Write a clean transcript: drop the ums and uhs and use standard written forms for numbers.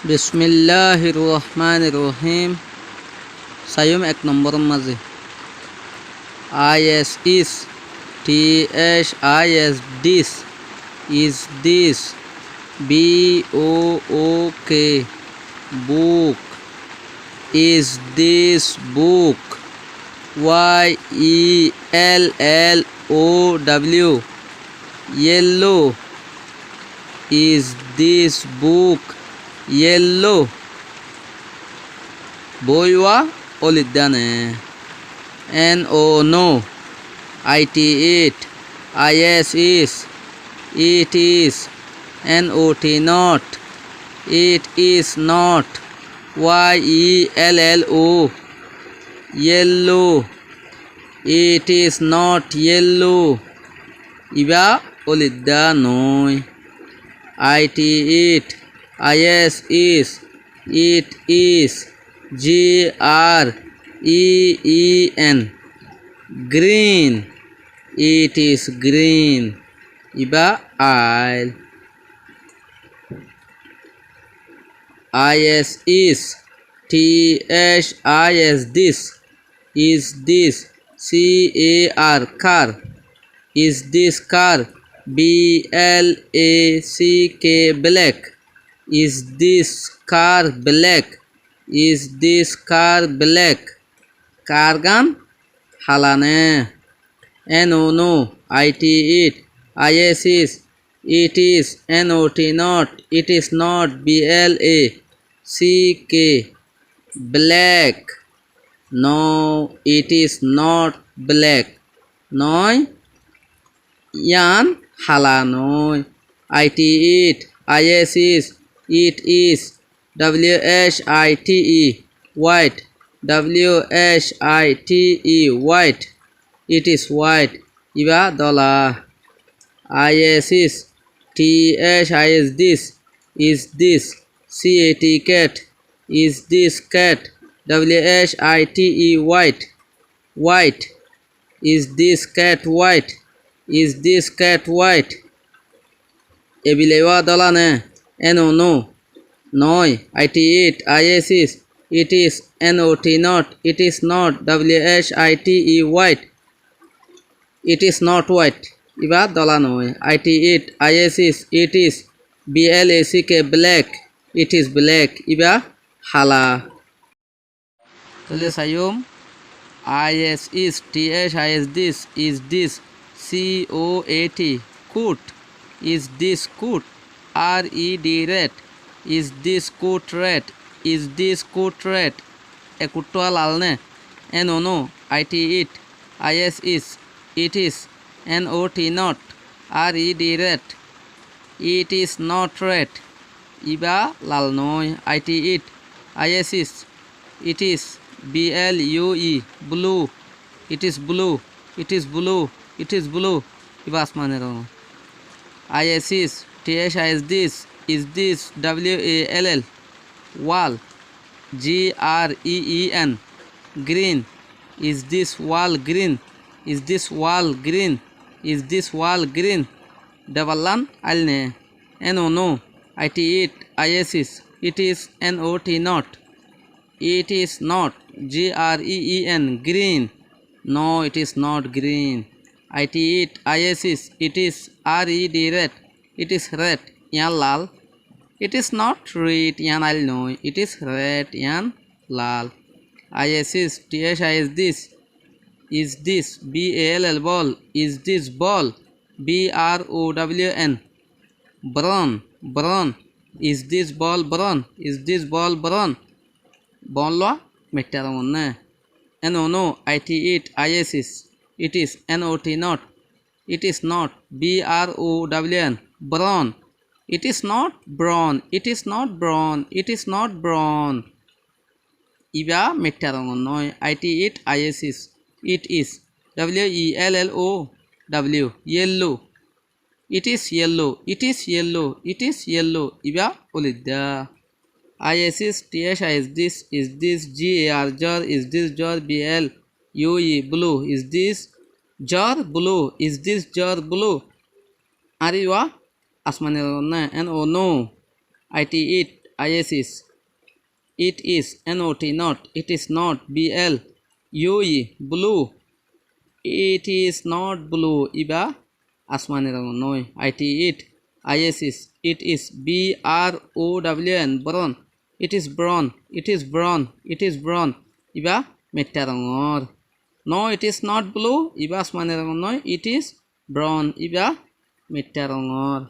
বিসমিল্লাহির রহমানির রহিম। সায়ুম 1 নম্বর মাঝে is is is this is this book book is this book yellow yellow is this book yellow boywa olidane no no it is it is not not it is not yellow yellow it is not yellow iba olidda noy it is it is green green it is green iba is this is this car is this car black black is this car black is this car black car gan halane no it is not it is not black black no it is not black noy yan halanoy it is it is white white it is white iba dola is this is this cat is this cat white white is this cat white is this cat white ebilewa dolane no noy it is not not it is not white it is not white iba dola noy it is black black it is black iba hala tole sayum is this is this coat is this coat red is this coat red is this coat red ekutwa lal ne no it is not not red it is not red iba lal noy it is blue it is blue it is blue it is blue iba asmaner is this is this wall green green is this wall green is this wall green is this wall green daballan alne no it is not not it is not green no it is not green it is red it is red yan lal it is not red yan al no it is red yan lal is this ball is this ball brown brown is this ball brown is this ball brown bon lo metaramone no it is not not it is not brown it is not brown it is not brown it is not brown iba metarangon noy it is yellow it is yellow it is yellow it is yellow iba olidda is this is this jar is this jar blue is this jar blue is this jar blue ariwa asmane no it ISIS. It is not, not. It is not BL. UE blue. It is not blue. Iba asmani rong noi. IT it. ISIS. It is BROWN brown. It is brown. It is brown. It is brown. Iba metta rongor. No, it is not blue. Iba asmani rong noi. It is brown. Iba metta rongor.